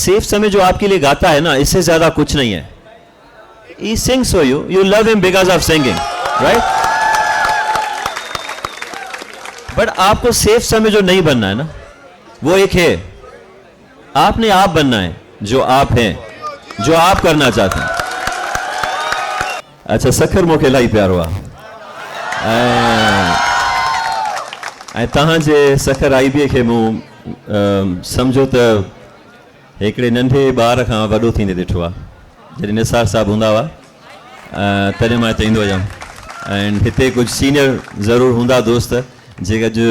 Safe समय जो आपके लिए गाता है ना, इससे ज्यादा कुछ नहीं है. He sings for you. You love him because of singing, right? But आपको सेफ समय जो नहीं बनना है ना, वो एक है, आपने आप बनना है जो आप हैं, जो आप करना चाहते हैं. अच्छा, सखर मूंखे इलाही प्यारो आहे. ऐं तव्हांजे सखर आईबीए खे मूं सम्झो त हिकिड़े नंढे ॿार खां वॾो थींदे ॾिठो आहे. जॾहिं निसार साहब हूंदा हुआ तॾहिं मां हिते ईंदो हुयुमि. ऐं हिते कुझु सीनियर ज़रूरु हूंदा दोस्त जेका जो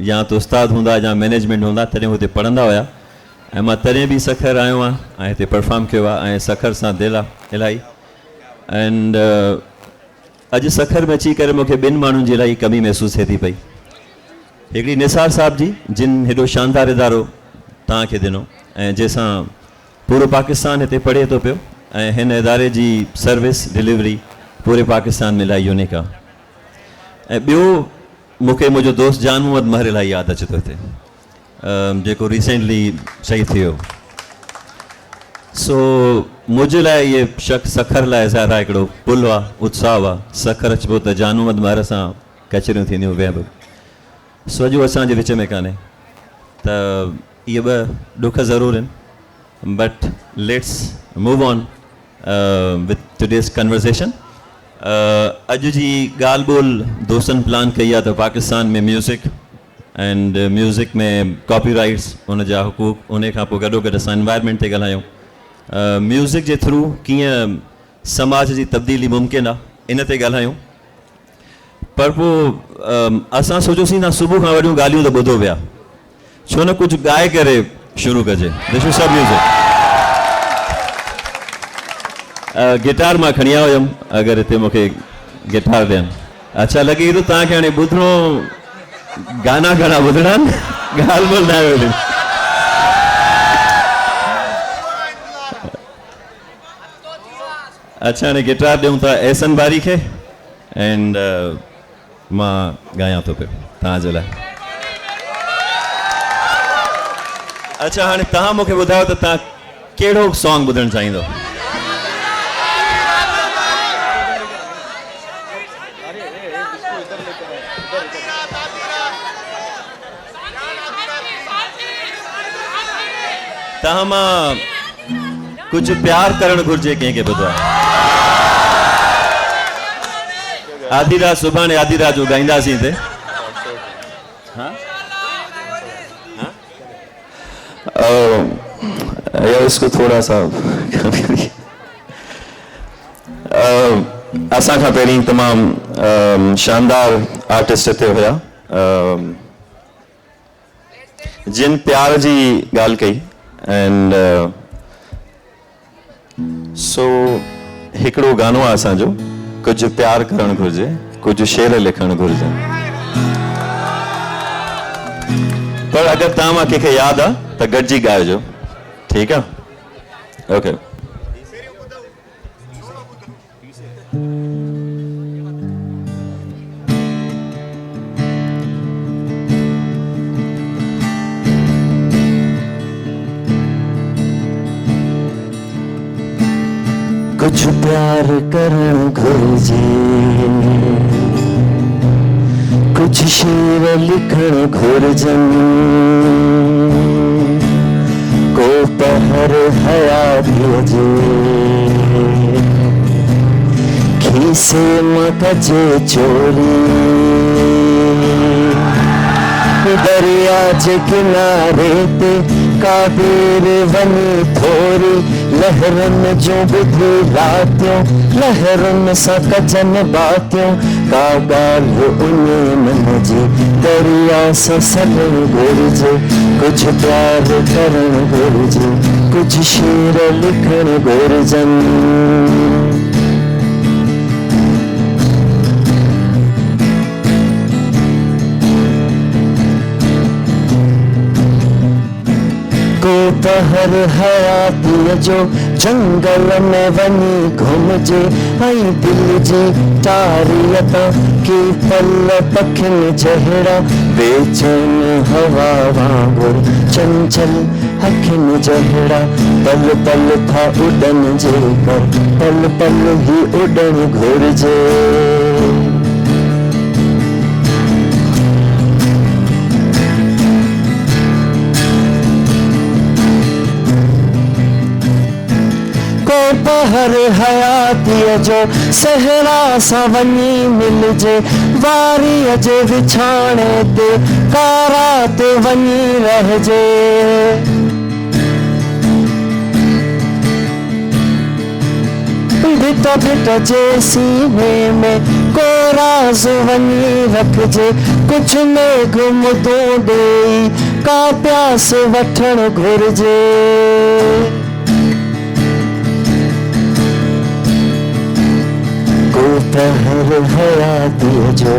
या त उस्ताद हूंदा या मैनेजमेंट हूंदा, तॾहिं हुते पढ़ंदा हुया. ऐं मां तॾहिं बि सखर आयो आहियां ऐं हिते परफॉर्म कयो आहे. ऐं सखर सां दिलि आहे इलाही. एंड अॼु सखर में अची करे मूंखे ॿिनि माण्हुनि जी इलाही कमी महसूसु थिए थी पई. हिकिड़ी निसार साहब जी, जिन हेॾो शानदार इदारो तव्हांखे ॾिनो ऐं जंहिंसां पूरो पाकिस्तान हिते पढ़े थो पियो. ऐं हिन इदारे जी सर्विस डिलीवरी पूरे पाकिस्तान में इलाही यूनिक आहे. ऐं ॿियो मूंखे मुंहिंजो दोस्त जान मोहम्मद महर इलाही यादि अचे थो हिते, जेको रिसेंटली शहीद थी वियो. सो मुंहिंजे लाइ इहे सखर लाइ ज़ाहिर आहे हिकिड़ो पुल आहे, उत्साह आहे. सखर अचिबो त जान मोहम्मद महर सां कचरियूं थींदियूं वेहब. सो अॼु असांजे विच में कान्हे त इहे ॿ ॾुख ज़रूरु आहिनि. But let's move on with today's conversation. अॼु जी ॻाल्हि ॿोल दोस्तनि प्लान कई आहे त पाकिस्तान में म्यूज़िक एंड म्यूज़िक में कॉपीराइट्स, उन जा हुकूक, उन खां पोइ गॾोगॾु असां एनवायरमेंट ते ॻाल्हायूं. म्यूज़िक जे थ्रू कीअं समाज जी तब्दीली मुमकिन आहे, इन ते ॻाल्हायूं. पर पोइ असां सोचियोसीं न सुबुह खां वॾियूं ॻाल्हियूं त ॿुधो पिया, छो न कुझु ॻाए करे शुरू कजे. दिस इज सब म्यूज़िक. गिटार मां खणी आयो हुयुमि, अगरि हिते मूंखे गिटार ॾियनि. अच्छा लॻे थो तव्हांखे हाणे ॿुधणो, गाना घणा ॿुधणा आहिनि, ॻाल्हि ॿोल न आहे. अच्छा हाणे गिटार ॾियूं था एहसन बारी खे एंड मां ॻायां थो पियो तव्हांजे लाइ. अच्छा हाणे तव्हां मूंखे ॿुधायो त तव्हां कहिड़ो सॉन्ग ॿुधणु चाहींदो. तव्हां मां कुझु प्यार करणु घुरिजे कंहिंखे ॿुधो आहे. आधी रात सुभाणे आधी रात जो ॻाईंदासीं हिते. इसको थोड़ा सा असां खां पहिरीं तमामु शानदार आर्टिस्ट हिते हुया जिन प्यार जी ॻाल्हि कई. एंड सो हिकिड़ो गानो आहे असांजो, कुझु प्यार करणु घुरिजे, कुझु शेर लिखणु घुरिजे. पर अगरि तव्हां मां कंहिंखे यादि आहे त गॾिजी ॻाइजो, ठीकु आहे? ओके. कुछ प्यार करण घुरिजे, कुछ शेर लिखण घुरिजन, को पहर हया भेजे, खीसे में कजे चोरी, दरिया जे किनारे ते काबीर वनी थोरी, लहरन जो बुधी रातियों, लहरन सा कजन बातियों, का ॻाल्हि उन्हे मन जी, दरिया सां सॾण घुरिजे, कुछ प्यार करण घुरिजे, कुछ शेर लिखण घुरिजन. को पहर हयाती जो जंगल में वनी घुमजे आई दिल जी तारियता की पल पखिन जहरा बेचैन हवा वांगुर चंचल अखिन जहरा पल पल था उड़न जे कर पल पल ही उड़न घुरजे पहर हयाती जो सहरा सा वनी मिलजे वारी अजे विछाणे ते कारात वनी रहजे बिटा बिटा जे सीने में को राज वनी रखजे कुछ में गुम दो दे का प्यास वठण घुरजे पहर हयाती जो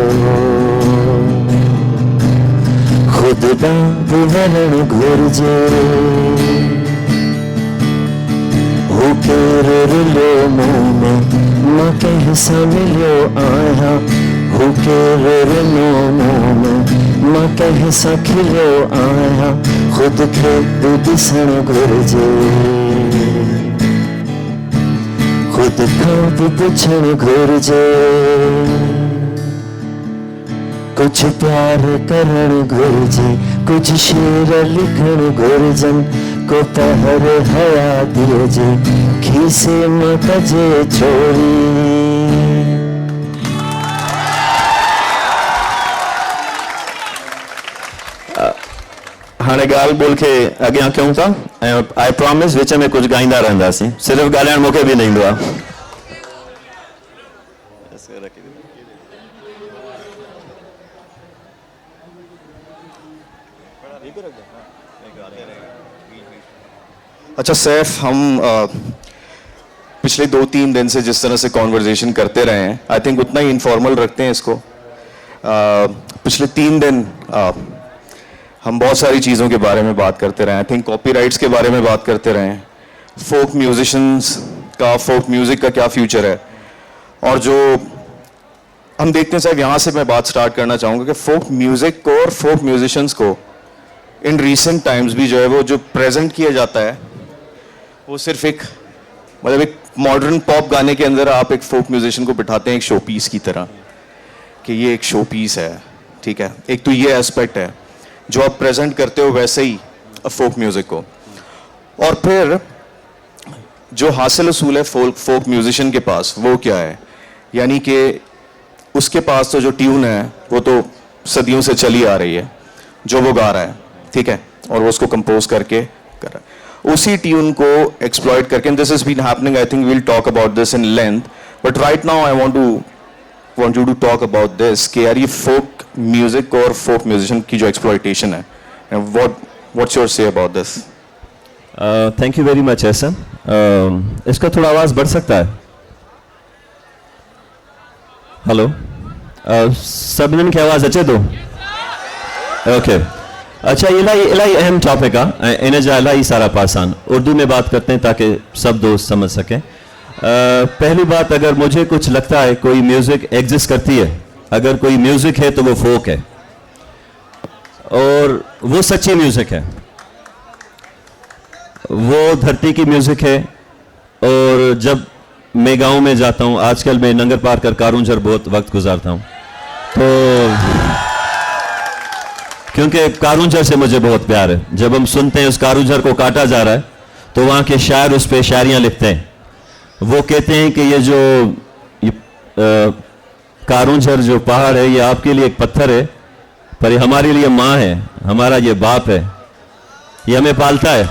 खुद बाप वरण घुरजे होके रुलो मुँह में न कैसा मिलो आया होके रुलो मुँह में न कैसा खिलो आया खुद के दिसण घुरजे खुद खाप पुछण घुरजे कुछ प्यार करण घुरजे कुछ शेर लिखण घुरजन को पहर हयाती जे खीसे में कजे चोरी हाणे ॻाल्हि ॿोल खे अॻियां कयूं था ऐं आई प्रॉमिस विच में कुझु ॻाईंदा रहंदासीं सिर्फ़ु ॻाल्हाइण मूंखे बि न ईंदो आहे अच्छा सैफ, हम पिछले 2-3 दिन से जिस तरह से कॉन्वर्जेशन करते रहे हैं, आई थिंक उतना ही इनफॉर्मल रखते हैं इसको। पिछले 3 दिन हम बहुत सारी चीज़ों के बारे में बात करते रहे हैं। आई थिंक कॉपीराइट्स के बारे में बात करते रहे हैं, फोक म्यूजिशियंस का, फोक म्यूज़िक का क्या फ्यूचर है, और जो हम देखते हैं साहब, यहाँ से मैं बात स्टार्ट करना चाहूँगा कि फोक म्यूज़िक को और फोक म्यूजिशियंस को इन रीसेंट टाइम्स भी जो है वो जो प्रेजेंट किया जाता है वो सिर्फ एक मतलब एक मॉडर्न पॉप गाने के अंदर आप एक फोक म्यूजिशियन को बिठाते हैं एक शो पीस की तरह कि ये एक शो पीस है, ठीक है। एक तो ये एस्पेक्ट है जो आप प्रेजेंट करते हो वैसे ही फोक म्यूजिक को, और फिर जो हासिल असूल है फोक म्यूजिशियन के पास वो क्या है, यानी कि उसके पास तो जो ट्यून है वो तो सदियों से चली आ रही है जो वो गा रहा है, ठीक है, और वो उसको कंपोज करके कर रहा है, उसी ट्यून को एक्सप्लॉइट करके, this is been happening, I think we will talk about this in length, but right now I want you to talk about this कि यार ये फोक म्यूजिक और फोक म्यूजिशियन की जो एक्सप्लॉइटेशन है, what's your say about this? Thank you very much Ehsaan. इसका थोड़ा आवाज़ बढ़ सकता है? हेलो, सभिनीनि खे आवाज़ अचे थो? ओके, अच्छा, इलाही अहम टॉपिक है, इन जा इलाही सारा पासा आहिनि। उर्दू में बात करते हैं ताकि सब दोस्त समझ सकें। पहली बात, अगर मुझे कुछ लगता है कोई म्यूज़िक एग्जिस्ट करती है, अगर कोई म्यूज़िक है तो वो फोक है, और वो सच्ची म्यूज़िक है, वो धरती की म्यूज़िक है। और जब मैं गांव में जाता हूं, आजकल मैं नंगर पार कर कारूंझर बहुत वक्त गुजारता हूं, तो क्योंकि कारूंझर से मुझे बहुत प्यार है। जब हम सुनते हैं उस कारूंझर को काटा जा रहा है तो वहाँ के शायर उस पर शायरियाँ लिखते हैं। वो कहते हैं कि ये जो कारूंझर जो पहाड़ है ये आपके लिए एक पत्थर है, पर ये हमारे लिए माँ है, हमारा ये बाप है, ये हमें पालता है,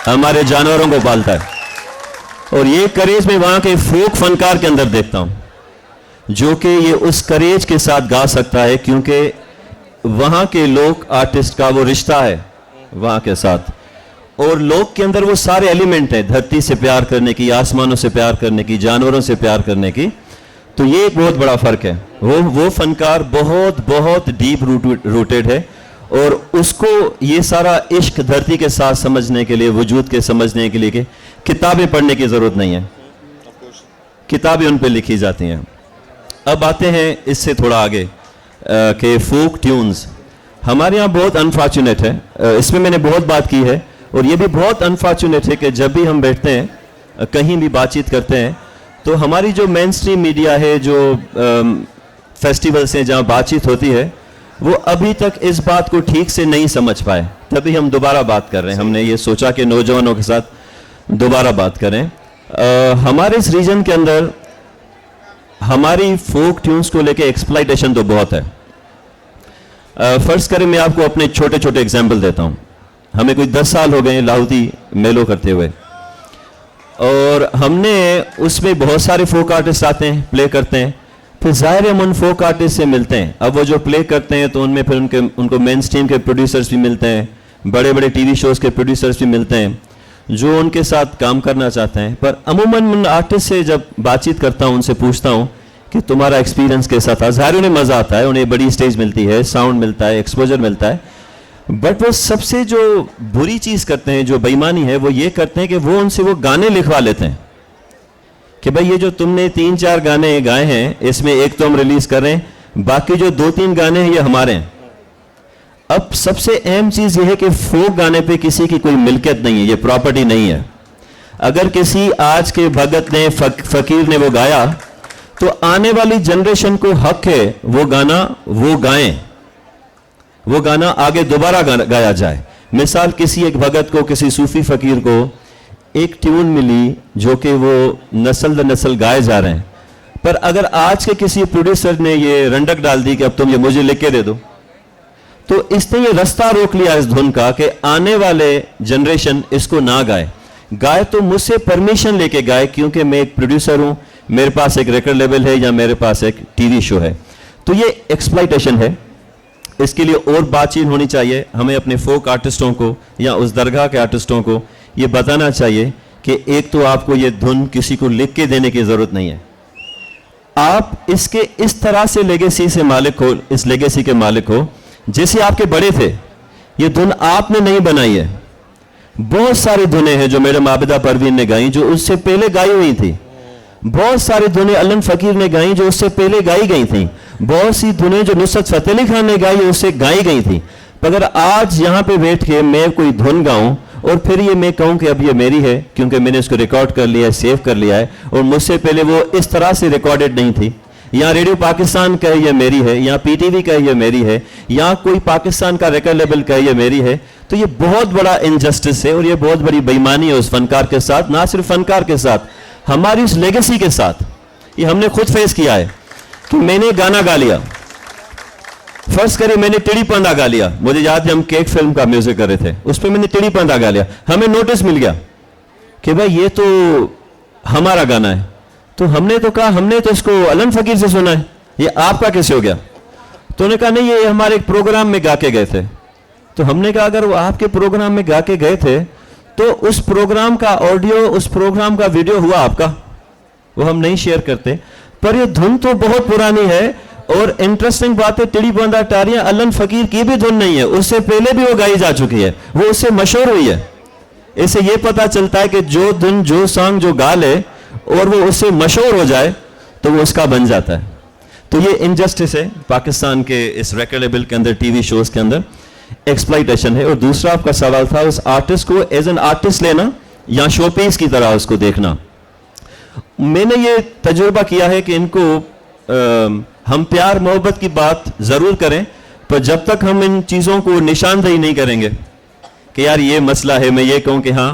हमारे जानवरों को पालता है। और ये करेज मैं वहाँ के फोक फनकार के अंदर देखता हूँ, जो कि ये उस करेज के साथ गा सकता है, क्योंकि वहाँ के लोग आर्टिस्ट का वो रिश्ता है वहाँ के साथ, और लोग के अंदर वो सारे एलिमेंट हैं, धरती से प्यार करने की, आसमानों से प्यार करने की, जानवरों से प्यार करने की। तो ये एक बहुत बड़ा फ़र्क है। वो फनकार बहुत बहुत डीप रूटेड है, और उसको ये सारा इश्क धरती के साथ समझने के लिए, वजूद के समझने के लिए कि किताबें पढ़ने की ज़रूरत नहीं है, किताबें उन पे लिखी जाती हैं। अब आते हैं इससे थोड़ा आगे कि फोक ट्यून्स हमारे यहाँ बहुत अनफॉर्चुनेट है। इसमें मैंने बहुत बात की है और ये भी बहुत अनफॉर्चुनेट है कि जब भी हम बैठते हैं, कहीं भी बातचीत करते हैं, तो हमारी जो मेन स्ट्रीम मीडिया है, जो फेस्टिवल्स हैं जहाँ बातचीत होती है, वो अभी तक इस बात को ठीक से नहीं समझ पाए। तभी हम दोबारा बात कर रहे हैं। हमने ये सोचा कि नौजवानों के साथ दोबारा बात करें। हमारे इस रीजन के अंदर हमारी फोक ट्यून्स को लेके एक्सप्लॉइटेशन तो बहुत है। फर्ज करें मैं आपको अपने छोटे छोटे एग्जाम्पल देता हूँ। हमें कोई 10 साल हो गए लाहौती मेलों करते हुए, और हमने उसमें बहुत सारे फोक आर्टिस्ट आते हैं, प्ले करते हैं, फिर जाहिर है हम उन फोक आर्टिस्ट से मिलते हैं। अब वो जो प्ले करते हैं तो उनमें फिर उनको मेन स्ट्रीम के प्रोड्यूसर्स भी मिलते हैं, बड़े बड़े टीवी शोज़ के प्रोड्यूसर्स भी मिलते हैं जो उनके साथ काम करना चाहते हैं। पर अमूमन उन आर्टिस्ट से जब बातचीत करता हूँ, उनसे पूछता हूँ कि तुम्हारा एक्सपीरियंस कैसा था। ज़ाहिर उन्हें मज़ा आता है, उन्हें बड़ी स्टेज मिलती है, साउंड मिलता है, एक्सपोजर मिलता है, बट वो सबसे जो बुरी चीज़ करते हैं, जो बेईमानी है, वो ये करते हैं कि वो उनसे वो गाने लिखवा लेते हैं कि भाई ये जो तुमने 3-4 गाने गाए हैं, इसमें एक तो हम रिलीज़ कर रहे हैं, बाकी जो 2-3 गाने हैं ये हमारे हैं। अब सबसे अहम चीज़ ये है कि फोक गाने पे किसी की कोई मिल्कियत नहीं है, ये प्रॉपर्टी नहीं है। अगर किसी आज के भगत ने, फकीर ने वो गाया, तो आने वाली जनरेशन को हक है वो गाना वो गाएं, वो गाना आगे दोबारा गाया जाए। मिसाल, किसी एक भगत को, किसी सूफी फकीर को एक ट्यून मिली जो कि वो नस्ल दर नस्ल गाए जा रहे हैं, पर अगर आज के किसी प्रोड्यूसर ने ये रंडक डाल दी कि अब तुम ये मुझे लिख के दे दो, तो इसने ये रास्ता रोक लिया इस धुन का कि आने वाले जनरेशन इसको ना गाए। गाए तो मुझसे परमिशन लेके गाए, क्योंकि मैं एक प्रोड्यूसर हूं, मेरे पास एक रिकॉर्ड लेवल है या मेरे पास एक टीवी शो है। तो ये एक्सप्लॉइटेशन है। इसके लिए और बातचीत होनी चाहिए। हमें अपने फोक आर्टिस्टों को या उस दरगाह के आर्टिस्टों को ये बताना चाहिए कि एक तो आपको ये धुन किसी को लिख के देने की जरूरत नहीं है, आप इसके इस तरह से लेगेसी से मालिक हो, इस लेगेसी के मालिक हो जैसे आपके बड़े थे। ये धुन आपने नहीं बनाई है। बहुत सारी धुनें हैं जो मैडम आबिदा परवीन ने गाई जो उससे पहले गाई हुई थी। बहुत सारी धुनें अल्लन फकीर ने गाई जो उससे पहले गाई गई थी। बहुत सी धुनें जो नुसरत फतेह अली खान ने गाई उससे गाई गई थी। अगर आज यहां पे बैठ के मैं कोई धुन गाऊं और फिर ये मैं कहूं कि अब ये मेरी है, क्योंकि मैंने इसको रिकॉर्ड कर लिया है, सेव कर लिया है, और मुझसे पहले वो इस तरह से रिकॉर्डेड नहीं थी, या रेडियो पाकिस्तान कहे ये मेरी है, या पीटीवी कहे ये मेरी है, या कोई पाकिस्तान का रिकॉर्ड लेबल कहे ये मेरी है, तो ये बहुत बड़ा इनजस्टिस है और ये बहुत बड़ी बेईमानी है उस फनकार के साथ। ना सिर्फ फनकार के साथ, हमारी उस लेगेसी के साथ। ये हमने खुद फेस किया है कि मैंने गाना गा लिया, फर्ज करिए मैंने टिड़ी पंदा गा लिया। मुझे याद है हम केक फिल्म का म्यूजिक कर रहे थे, उस पर मैंने टिड़ी पंदा गा लिया। हमें नोटिस मिल गया कि भाई ये तो हमारा गाना है। तो हमने तो कहा हमने तो इसको अल्लन फकीर से सुना है, ये आपका कैसे हो गया? तो उन्होंने कहा नहीं, ये हमारे एक प्रोग्राम में गा के गए थे। तो हमने कहा अगर वो आपके प्रोग्राम में गा के गए थे तो उस प्रोग्राम का ऑडियो, उस प्रोग्राम का वीडियो हुआ आपका, वो हम नहीं शेयर करते। पर ये धुन तो बहुत पुरानी है। और इंटरेस्टिंग बात है, टिड़ी पंदा टारियां अल्लन फकीर की भी धुन नहीं है, उससे पहले भी वो गाई जा चुकी है, वो उससे मशहूर हुई है। इससे ये पता चलता है कि जो धुन, जो सॉन्ग जो गा ले और वो उससे मशहूर हो जाए तो वो उसका बन जाता है। तो ये इनजस्टिस है पाकिस्तान के इस रिकॉर्ड लेबल के अंदर, टीवी शोज के अंदर एक्सप्लॉइटेशन है। और दूसरा आपका सवाल था उस आर्टिस्ट को एज एन आर्टिस्ट लेना या शोपीस की तरह उसको देखना। मैंने ये तजुर्बा किया है कि इनको हम प्यार मोहब्बत की बात जरूर करें, पर जब तक हम इन चीज़ों को निशानदेही नहीं करेंगे कि यार ये मसला है, मैं ये कहूँ कि हाँ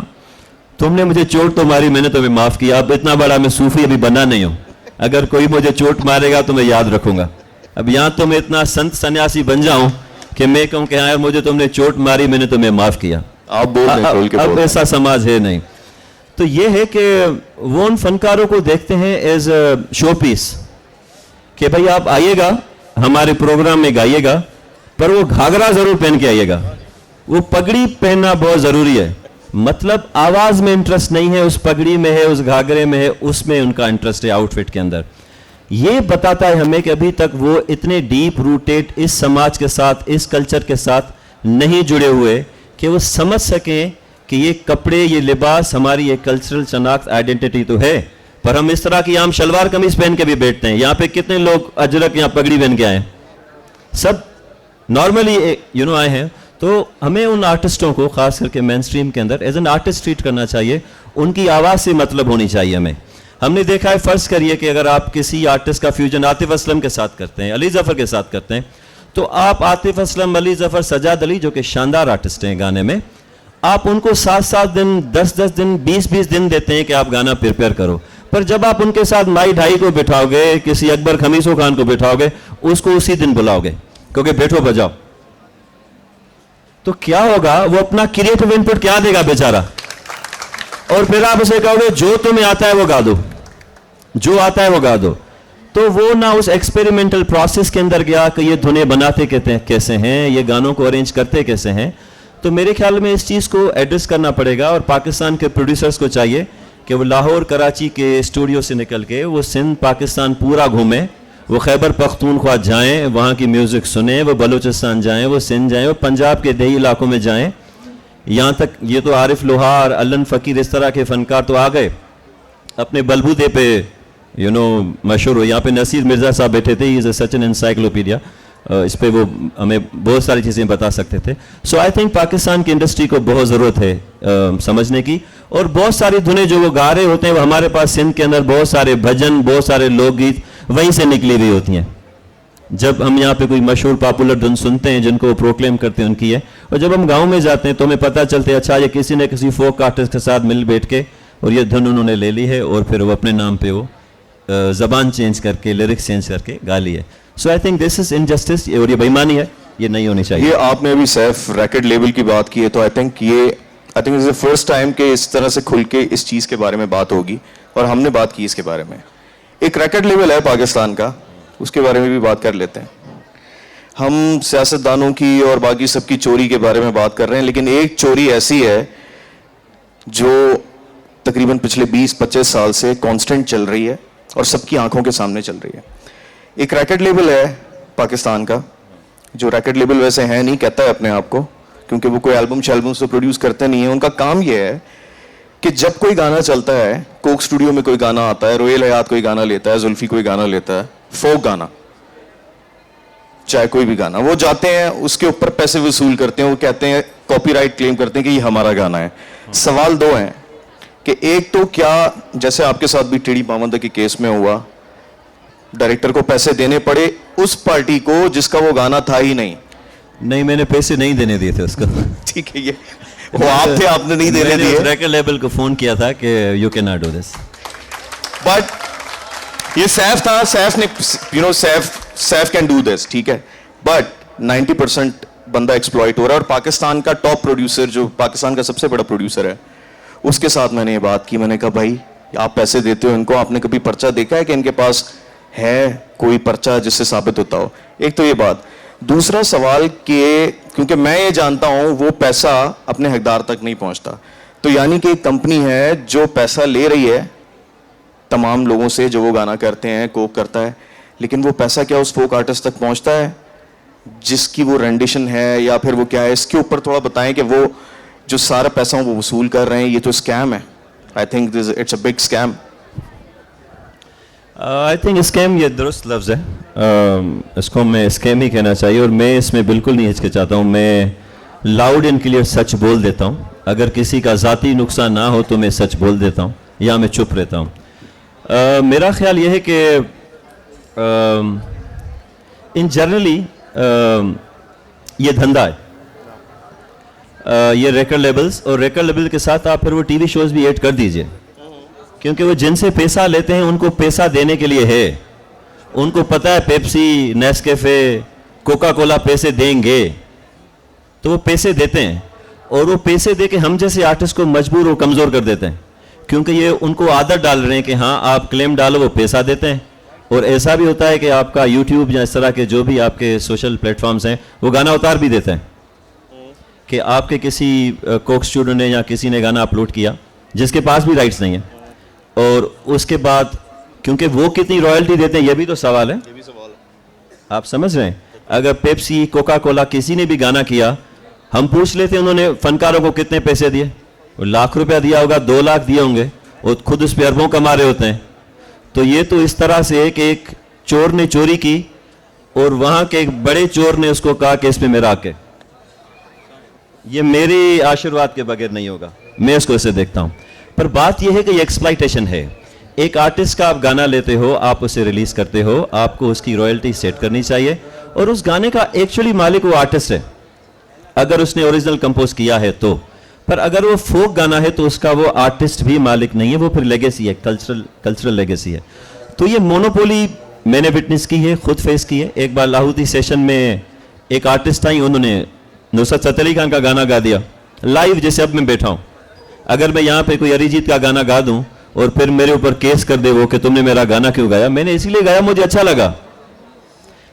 तुमने मुझे चोट तो मारी, मैंने तुम्हें माफ़ किया, अब इतना बड़ा मैं सूफी अभी बना नहीं हूँ, अगर कोई मुझे चोट मारेगा तो मैं याद रखूंगा। अब यहाँ तो मैं इतना संत सन्यासी बन जाऊं कि मैं कहूँ कि हाँ यार मुझे तुमने चोट मारी, मैंने तुम्हें माफ़ किया। आप बोल रहे हैं, अब ऐसा समाज है नहीं। तो ये है कि वो उन फनकारों को देखते हैं एज शो पीस कि भाई आप आइएगा हमारे प्रोग्राम में गाइएगा, पर वो घाघरा जरूर पहन के आइएगा, वो पगड़ी पहनना बहुत जरूरी है। मतलब आवाज में इंटरेस्ट नहीं है, उस पगड़ी में है, उस घाघरे में है, उसमें उनका इंटरेस्ट है, आउटफिट के अंदर। ये बताता है हमें कि अभी तक वो इतने डीप रूटेड इस समाज के साथ, इस कल्चर के साथ नहीं जुड़े हुए कि वो समझ सकें कि ये कपड़े, ये लिबास हमारी एक कल्चरल शनाख्त आइडेंटिटी तो है, पर हम इस तरह की आम शलवार कमीज पहन के भी बैठते हैं। यहाँ पे कितने लोग अजरक यहाँ पगड़ी पहन के आए हैं, सब नॉर्मली आए हैं। तो हमें उन आर्टिस्टों को खास करके मेन स्ट्रीम के अंदर एज एन आर्टिस्ट ट्रीट करना चाहिए, उनकी आवाज़ से मतलब होनी चाहिए हमें। हमने देखा है, फ़र्ज़ करिए कि अगर आप किसी आर्टिस्ट का फ्यूजन आतिफ असलम के साथ करते हैं, अली ज़फ़र के साथ करते हैं, तो आप आतिफ असलम, अली ज़फ़र, सजाद अली जो कि शानदार आर्टिस्ट हैं गाने में, आप उनको 7-7 दिन, 10-10 दिन, 20-20 दिन देते हैं कि आप गाना प्रिपेयर करो। पर जब आप उनके साथ माई ढाई को बिठाओगे, किसी अकबर खमीसो खान को बिठाओगे, उसको उसी दिन बुलाओगे क्योंकि बैठो बजाओ, तो क्या होगा? वो अपना क्रिएटिव इनपुट क्या देगा बेचारा? और फिर आप उसे कहोगे जो तुम्हें आता है वो गा दो, जो आता है वो गा दो। तो वो ना उस एक्सपेरिमेंटल प्रोसेस के अंदर गया कि ये धुनें बनाते कैसे हैं, ये गानों को अरेंज करते कैसे हैं। तो मेरे ख्याल में इस चीज़ को एड्रेस करना पड़ेगा और पाकिस्तान के प्रोड्यूसर्स को चाहिए कि वो लाहौर, कराची के स्टूडियो से निकल के वो सिंध, पाकिस्तान पूरा घूमें, वो खैबर पख्तूनख्वा जाएं, वहाँ की म्यूज़िक सुने, वो बलूचिस्तान जाएं, वो सिंध जाएं, वो पंजाब के देही इलाकों में जाएं। यहाँ तक ये तो आरिफ लोहार, अल्लन फ़कीर, इस तरह के फ़नकार तो आ गए अपने बलबूते पे, मशहूर हो। यहाँ पे नसीर मिर्ज़ा साहब बैठे थे, इज़ सच एन एनसाइक्लोपीडिया, इस पे वो हमें बहुत सारी चीज़ें बता सकते थे। सो आई थिंक पाकिस्तान की इंडस्ट्री को बहुत ज़रूरत है समझने की, और बहुत सारी धुनें जो वो गा रहे होते हैं, वो हमारे पास सिंध के अंदर बहुत सारे भजन, बहुत सारे लोकगीत वहीं से निकली हुई होती हैं। जब हम यहाँ पे कोई मशहूर पॉपुलर धुन सुनते हैं जिनको वो प्रोक्लेम करते हैं उनकी है, और जब हम गाँव में जाते हैं तो हमें पता चलता है अच्छा ये किसी ने किसी फोक आर्टिस्ट के साथ मिल बैठ के और ये धुन उन्होंने ले ली है और फिर वो अपने नाम पे वो ज़बान चेंज करके, लिरिक्स चेंज करके गा ली है। So I think this is injustice, और ये बेईमानी है, ये नहीं होनी चाहिए। ये आपने अभी सैफ रैकेट लेबल की बात की है, तो I think is the first time कि इस तरह से खुल के इस चीज़ के बारे में बात होगी, और हमने बात की इसके बारे में। एक रैकेट लेबल है पाकिस्तान का, उसके बारे में भी बात कर लेते हैं। हम सियासतदानों की और बाकी सबकी चोरी के बारे में बात कर रहे हैं, लेकिन एक चोरी ऐसी है जो तकरीबन पिछले 20-25 साल से कांस्टेंट चल रही है और सबकी आंखों के सामने चल रही है। एक रैकेट लेबल है पाकिस्तान का, जो रैकेट लेबल वैसे है नहीं, कहता है अपने आप को, क्योंकि वो कोई एल्बम तो प्रोड्यूस करते नहीं है। उनका काम ये है कि जब कोई गाना चलता है, कोक स्टूडियो में कोई गाना आता है, रोयल हयात कोई गाना लेता है, जुल्फी कोई गाना लेता है, फोक गाना, चाहे कोई भी गाना, वो जाते हैं उसके ऊपर पैसे वसूल करते हैं, वो कहते हैं कॉपीराइट क्लेम करते हैं कि ये हमारा गाना है। सवाल दो हैं कि एक तो क्या, जैसे आपके साथ भी टेढ़ी पाबंद के केस में हुआ, डायरेक्टर को पैसे देने पड़े उस पार्टी को जिसका वो गाना था ही नहीं? नहीं, मैंने पैसे नहीं देने दिए थे उसको। ठीक है, ये वो आप थे, आपने नहीं देने दिए। रैकेट लेबल को फोन किया था कि you can not do this, but ये सैफ था, सैफ ने सैफ कैन डू दिस, ठीक है, बट 90% बंदा एक्सप्लॉइट हो रहा है। और पाकिस्तान का टॉप प्रोड्यूसर, जो पाकिस्तान का सबसे बड़ा प्रोड्यूसर है, उसके साथ मैंने ये बात की। मैंने कहा भाई आप पैसे देते हो इनको, आपने कभी पर्चा देखा है कि इनके पास है कोई पर्चा जिससे साबित होता हो? एक तो ये बात। दूसरा सवाल कि क्योंकि मैं ये जानता हूं वो पैसा अपने हकदार तक नहीं पहुंचता, तो यानी कि एक कंपनी है जो पैसा ले रही है तमाम लोगों से जो वो गाना करते हैं, कोक करता है, लेकिन वो पैसा क्या उस फोक आर्टिस्ट तक पहुंचता है जिसकी वो रेंडिशन है, या फिर वो क्या है? इसके ऊपर थोड़ा बताएं कि वो जो सारा पैसा वो वसूल कर रहे हैं, ये तो स्कैम है। I think it's a big scam. I think scam ये दुरुस्त लफ्ज़ है, इसको मैं स्कैम ही कहना चाहिए, और मैं इसमें बिल्कुल नहीं हिचकिचाता हूँ। मैं लाउड एंड क्लियर सच बोल देता हूँ। अगर किसी का ज़ाती नुकसान ना हो तो मैं सच बोल देता हूँ या मैं चुप रहता हूँ। मेरा ख्याल ये है कि इन जनरली ये धंधा है, ये रेकॉर्ड लेबल्स, और रेकॉर्ड लेबल के साथ आप फिर वो टीवी शोज़ भी ऐड कर दीजिए, क्योंकि वो जिनसे पैसा लेते हैं उनको पैसा देने के लिए है। उनको पता है पेप्सी, नेस्कैफे, कोका कोला पैसे देंगे, तो वो पैसे देते हैं, और वो पैसे दे के हम जैसे आर्टिस्ट को मजबूर और कमज़ोर कर देते हैं, क्योंकि ये उनको आदत डाल रहे हैं कि हाँ आप क्लेम डालो, वो पैसा देते हैं। और ऐसा भी होता है कि आपका यूट्यूब या इस तरह के जो भी आपके सोशल प्लेटफॉर्म्स हैं वो गाना उतार भी देते हैं कि आपके किसी कोक स्टूडियो ने या किसी ने गाना अपलोड किया जिसके पास भी राइट्स नहीं है, और उसके बाद क्योंकि वो कितनी रॉयल्टी देते हैं ये भी तो सवाल है। आप समझ रहे हैं? अगर पेप्सी, कोका कोला किसी ने भी गाना किया हम पूछ लेते हैं उन्होंने फनकारों को कितने पैसे दिए, वो लाख रुपया दिया होगा, 2 लाख दिए होंगे, वो खुद उस पर अरबों कमा रहे होते हैं। तो ये तो इस तरह से है कि एक चोर ने चोरी की और वहां के एक बड़े चोर ने उसको कहा कि इसमें मेरा हक है। ये मेरी आशीर्वाद के बगैर नहीं होगा, मैं इसको ऐसे देखता हूं। पर बात यह है कि ये एक्सप्लॉइटेशन है। एक आर्टिस्ट का आप गाना लेते हो, आप उसे रिलीज करते हो, आपको उसकी रॉयल्टी सेट करनी चाहिए, और उस गाने का एक्चुअली मालिक वो आर्टिस्ट है अगर उसने ओरिजिनल कंपोज किया है तो। पर अगर वो फोक गाना है तो उसका वो आर्टिस्ट भी मालिक नहीं है, वो फिर लेगेसी है, कल्चरल लेगेसी है। तो ये मोनोपोली मैंने विटनेस की है, खुद फेस की है। एक बार लाहौती सेशन में एक आर्टिस्ट आई, उन्होंने नुसरत फतेह अली खान का गाना गा दिया लाइव, जैसे अब मैं बैठा हूं। अगर मैं यहाँ पे कोई अरिजीत का गाना गा दूं और फिर मेरे ऊपर केस कर दे वो कि तुमने मेरा गाना क्यों गाया, मैंने इसलिए गाया मुझे अच्छा लगा।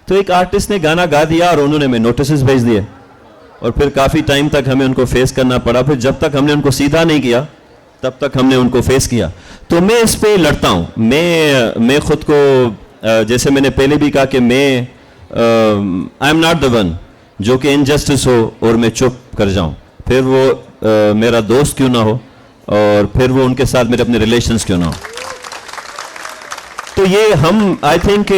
तो एक आर्टिस्ट ने गाना गा दिया और उन्होंने हमें नोटिस भेज दिए, और फिर काफी टाइम तक हमें उनको फेस करना पड़ा। फिर जब तक हमने उनको सीधा नहीं किया तब तक हमने उनको फेस किया। तो मैं इस पे लड़ता हूं। मैं खुद को जैसे मैंने पहले भी कहा कि मैं I am not the one जो कि इनजस्टिस हो और मैं चुप कर जाऊं, फिर वो मेरा दोस्त क्यों ना हो और फिर वो उनके साथ मेरे अपने रिलेशंस क्यों ना हो। तो ये हम I think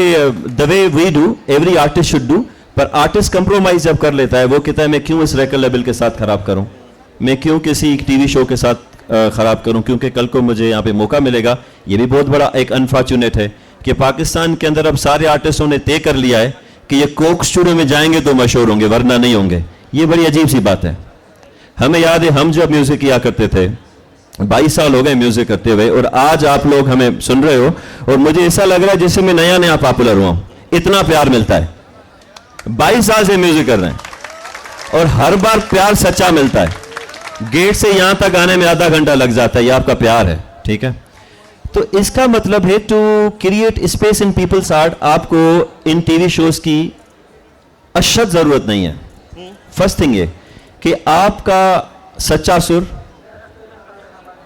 the way we do every artist should do. पर आर्टिस्ट कंप्रोमाइज जब कर लेता है, वो कहता है मैं क्यों इस रेकॉर्ड लेबल के साथ खराब करूं, मैं क्यों किसी टीवी शो के साथ खराब करूं, क्योंकि कल को मुझे यहाँ पे मौका मिलेगा। ये भी बहुत बड़ा एक अनफॉर्चुनेट है कि पाकिस्तान के अंदर अब सारे आर्टिस्टों ने तय कर लिया है कि ये कोक स्टूडियो में जाएंगे तो मशहूर होंगे, वरना नहीं होंगे। ये बड़ी अजीब सी बात है। हमें याद है हम जब म्यूजिक किया करते थे, 22 साल हो गए म्यूजिक करते हुए, और आज आप लोग हमें सुन रहे हो और मुझे ऐसा लग रहा है जैसे मैं नया नया पॉपुलर हुआ हूं, इतना प्यार मिलता है। 22 साल से म्यूजिक कर रहे हैं और हर बार प्यार सच्चा मिलता है। गेट से यहां तक आने में आधा घंटा लग जाता है, ये आपका प्यार है, ठीक है। तो इसका मतलब है to create space in people's heart. आपको इन टीवी शोज की अशद जरूरत नहीं है। फर्स्ट थिंग ये कि आपका सच्चा सुर,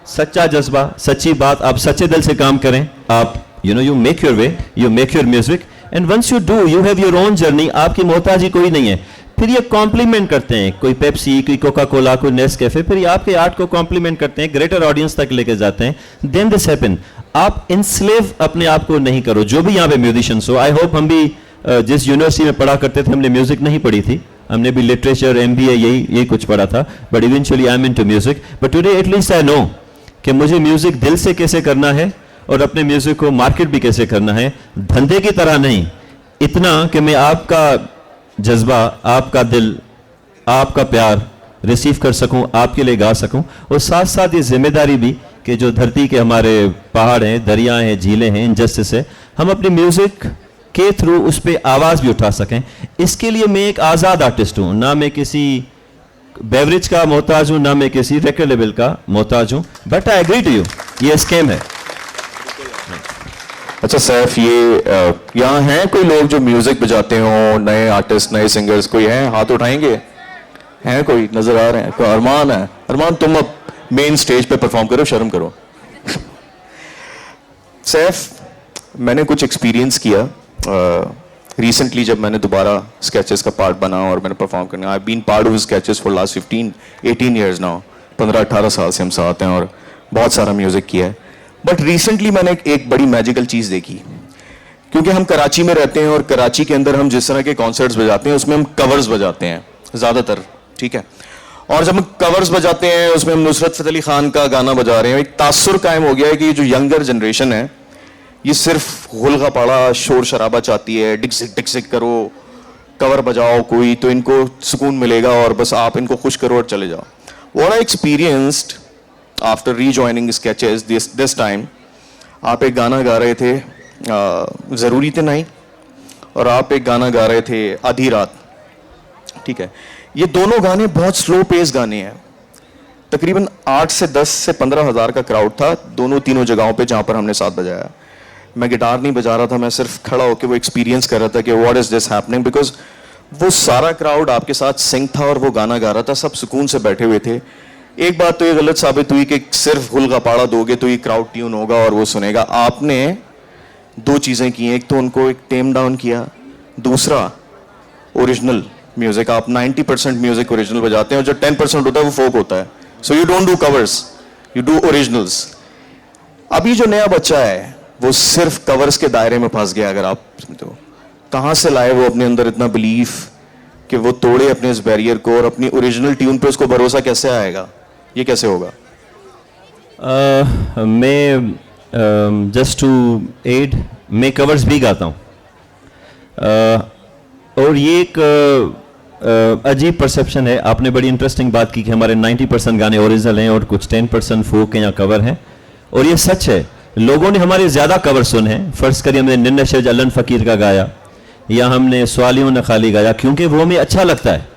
सच्चा जज्बा, सच्ची बात, आप सच्चे दिल से काम करें। आप you make your way, you make your music, and once you do you have your own journey. आपकी मोहताजी कोई नहीं है। फिर ये कॉम्प्लीमेंट करते हैं, कोई पेप्सी, कोई कोका कोला, कोई नेस्कैफे, फिर ये आपके आर्ट को कॉम्प्लीमेंट करते हैं, ग्रेटर ऑडियंस तक लेके जाते हैं। Then this happen. आप इंस्लेव अपने आप को नहीं करो। जो भी यहाँ पे म्यूजिशियंस हो, आई होप हम भी जिस यूनिवर्सिटी में पढ़ा करते थे, हमने म्यूजिक नहीं पढ़ी थी, हमने भी लिटरेचर, MBA यही कुछ पढ़ा था, but eventually I am into music. But today at least I know कि मुझे म्यूजिक दिल से कैसे करना है और अपने म्यूजिक को मार्केट भी कैसे करना है, धंधे की तरह नहीं। इतना कि मैं आपका जज्बा, आपका दिल, आपका प्यार रिसीव कर सकूं, आपके लिए गा सकूं, और साथ साथ ये जिम्मेदारी भी कि जो धरती के हमारे पहाड़ हैं, दरिया हैं, झीलें हैं, इनजस्टिस है, हम अपने म्यूजिक के थ्रू उस पर आवाज़ भी उठा सकें। इसके लिए मैं एक आज़ाद आर्टिस्ट हूँ, ना मैं किसी बेवरेज का मोहताज हूँ, ना मैं किसी रेकॉर्ड लेबल का मोहताज हूँ। But I agree to you, ये स्कैम है। अच्छा सैफ, ये यहाँ हैं कोई लोग जो म्यूजिक बजाते हो, नए आर्टिस्ट, नए सिंगर्स, कोई हैं? हाथ उठाएंगे? हैं कोई? नजर आ रहे हैं? कोई? अरमान है? अरमान तुम अब मेन स्टेज पे परफॉर्म करो, शर्म करो। सैफ, मैंने कुछ एक्सपीरियंस किया रिसेंटली जब मैंने दोबारा स्केचेस का पार्ट बना और मैंने परफॉर्म करना। I been part of sketches for last 15-18 years now. 15-18 साल से हम साथ हैं और बहुत सारा म्यूजिक किया है। बट रिसेंटली मैंने एक बड़ी मैजिकल चीज़ देखी, क्योंकि हम कराची में रहते हैं और कराची के अंदर हम जिस तरह के कॉन्सर्ट्स बजाते हैं उसमें हम कवर्स बजाते हैं ज़्यादातर, ठीक है। और जब हम कवर्स बजाते हैं उसमें हम नुसरत फतेह अली खान का गाना बजा रहे हैं। एक तासुर कायम हो गया है कि जो यंगर जनरेशन है ये सिर्फ गुलगा पाड़ा शोर शराबा चाहती है, डिक्सिक डिक्सिक करो, कवर बजाओ कोई तो इनको सुकून मिलेगा और बस आप इनको खुश करो और चले जाओ। What I experienced after rejoining sketches this time, आप एक गाना गा रहे थे ज़रूरी थे नहीं, और आप एक गाना गा रहे थे आधी रात, ठीक है। ये दोनों गाने बहुत स्लो पेस गाने हैं। तकरीबन 8 से 10 से 15 हज़ार का क्राउड था तीनों जगहों पे जहाँ पर हमने साथ बजाया। मैं गिटार नहीं बजा रहा था, मैं सिर्फ खड़ा होकर वो एक्सपीरियंस कर रहा था कि what is this happening, because वो सारा क्राउड आपके साथ सिंक था और वो गाना गा रहा था, सब सुकून से बैठे हुए थे। एक बात तो ये गलत साबित हुई कि सिर्फ गुलगा पाड़ा दोगे तो ये क्राउड ट्यून होगा और वो सुनेगा। आपने 2 चीज़ें की, एक तो उनको एक टेम डाउन किया, दूसरा ओरिजिनल म्यूजिक, आप 90% म्यूजिक ओरिजिनल बजाते हैं और जो 10% होता है वो फोक होता है. So you don't do covers, you do originals. अभी जो नया बच्चा है वो सिर्फ कवर्स के दायरे में फंस गया. अगर आप समझो कहां से लाए वो अपने अंदर इतना बिलीफ कि वो तोड़े अपने इस बैरियर को और अपनी ओरिजिनल ट्यून पे उसको भरोसा कैसे आएगा? ये कैसे होगा? मैं जस्ट टू एड, मैं कवर्स भी गाता हूँ. और ये एक अजीब परसेप्शन है. आपने बड़ी इंटरेस्टिंग बात की कि हमारे 90% गाने ओरिजिनल हैं और कुछ 10% फोक हैं या कवर हैं. और ये सच है. लोगों ने हमारे ज़्यादा कवर सुने हैं. फ़र्ज़ करिए हमने निन्ना शेज अलन फ़कीर का गाया या हमने स्वालियों ने खाली गाया, क्योंकि वो हमें अच्छा लगता है.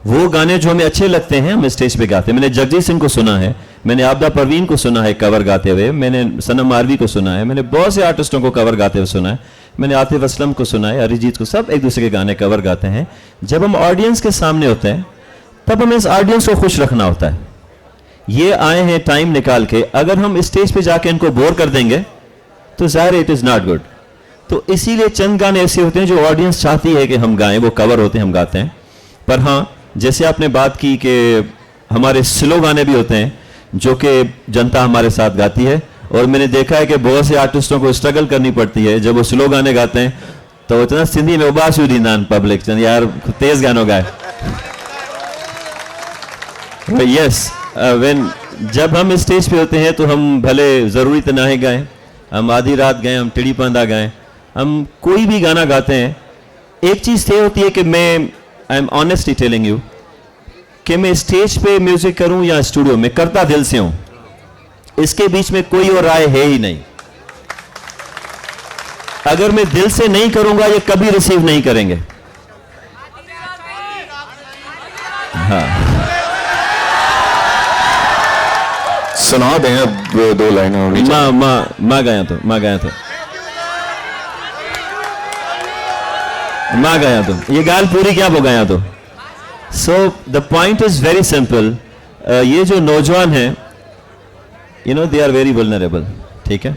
वो गाने जो हमें अच्छे लगते हैं हम स्टेज पे गाते हैं. मैंने जगजीत सिंह को सुना है, मैंने आबदा परवीन को सुना है कवर गाते हुए, मैंने सनम आरवी को सुना है, मैंने बहुत से आर्टिस्टों को कवर गाते हुए सुना है, मैंने आतिफ असलम को सुना है, अरिजीत को. सब एक दूसरे के गाने कवर गाते हैं. जब हम ऑडियंस के सामने होते हैं तब हमें इस ऑडियंस को खुश रखना होता है. ये आए हैं टाइम निकाल के, अगर हम स्टेज पे जाके इनको बोर कर देंगे तो ज़ाहिर इट इज़ नॉट गुड. तो इसीलिए चंद गाने ऐसे होते हैं जो ऑडियंस चाहती है कि हम गाएं, वो कवर होते हैं, हम गाते हैं. पर हाँ, जैसे आपने बात की कि हमारे स्लो गाने भी होते हैं जो कि जनता हमारे साथ गाती है. और मैंने देखा है कि बहुत से आर्टिस्टों को स्ट्रगल करनी पड़ती है जब वो स्लो गाने गाते हैं, तो इतना सिंधी में उबास हुई नान पब्लिक यार तेज गानों गाए. यस, जब हम स्टेज पे होते हैं तो हम भले ज़रूरी तो ना ही गाएं, हम आधी रात गाएं, हम टिड़ी पंदा गाएं, हम कोई भी गाना गाते हैं. एक चीज़ ये होती है कि मैं, I am honestly telling you, कि मैं स्टेज पे म्यूजिक करूं या स्टूडियो में, करता दिल से हूं. इसके बीच में कोई और राय है ही नहीं. अगर मैं दिल से नहीं करूंगा ये कभी रिसीव नहीं करेंगे. हाँ, सुना दें अब 2 लाइनें. माँ गाया तो ये गाल पूरी क्या वो गाया तो. So the point is very simple. ये जो नौजवान हैं, you know, they are very vulnerable. ठीक है,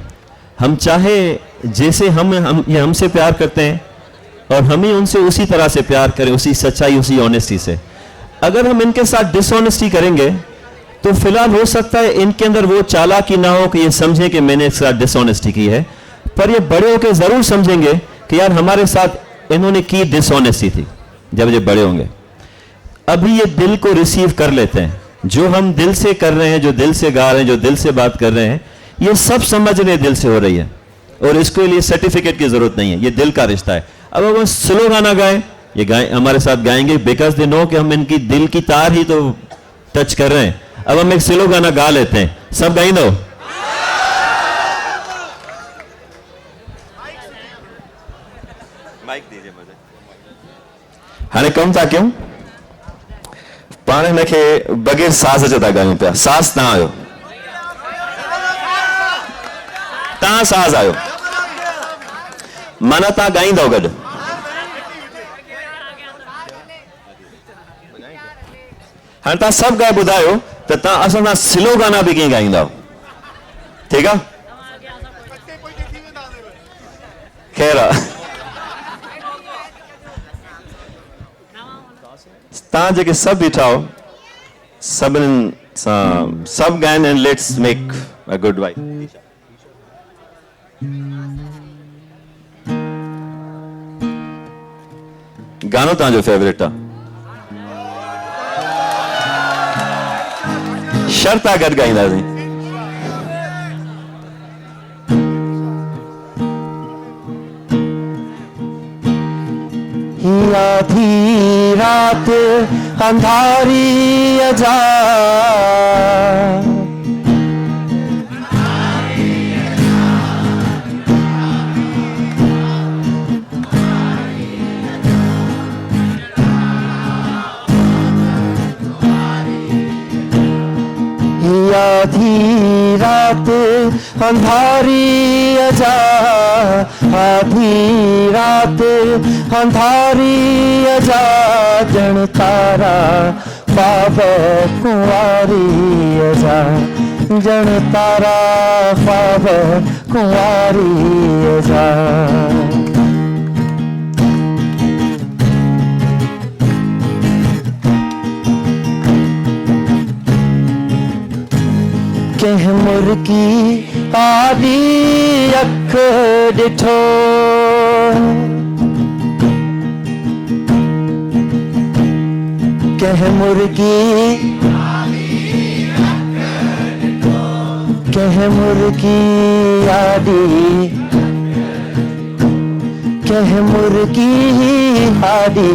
हम चाहे जैसे हम ये हमसे प्यार करते हैं और हम ही उनसे उसी तरह से प्यार करें, उसी सच्चाई, उसी ऑनेस्टी से. अगर हम इनके साथ डिसऑनेस्टी करेंगे तो फिलहाल हो सकता है इनके अंदर वो चालाकी ना हो कि ये समझें कि मैंने इसके साथ डिसऑनेस्टी की है, पर ये बड़े होकर जरूर समझेंगे कि यार हमारे साथ इन्होंने की डिसऑनेस्टी थी. जब ये बड़े होंगे, अभी ये दिल को रिसीव कर लेते हैं. जो हम दिल से कर रहे हैं, जो दिल से गा रहे हैं, जो दिल से बात कर रहे हैं, ये सब समझ रहे दिल से हो रही है. और इसके लिए सर्टिफिकेट की जरूरत नहीं है, ये दिल का रिश्ता है. अब हम स्लो गाना गाएं, ये गाएं, हमारे साथ गाएंगे बिकॉज दे नो कि हम इनकी दिल की तार ही तो टच कर रहे हैं. अब हम एक स्लो गाना गा लेते हैं, सब गाई दो. माइक दीजिए मुझे. हाणे कम था क्यों पाण हिनखे बग़ैर साज़ जे था ॻायूं पिया. साज़ तव्हां आयो, तव्हां साज़ आयो, माना तव्हां ॻाईंदव गॾु. हाणे तव्हां सभु ॻाए ॿुधायो त तव्हां असां सां स्लो गाना बि कीअं ॻाईंदव. ठीकु आहे, ख़ैर आहे. तव्हां जेके सभु बीठा हो, सभिनीनि सां सभु ॻाइनि and let's make a good vibe. गानो तव्हांजो फेवरेट आहे? शर्त आहे गॾु ॻाईंदासीं. आधी रात अंधारी अजा, आधी रात अंधारी अजा, आधी रात अंधारी अजा, जन तारा ख्वाब कुंवारी अजा, जन तारा ख्वाब कुंवारी अजा. कंहिं मुर्गी आॾी अख ॾिठो कंहिं मुर्गी कंहिं मुर्गी आॾी कंहिं मुर्गी आॾी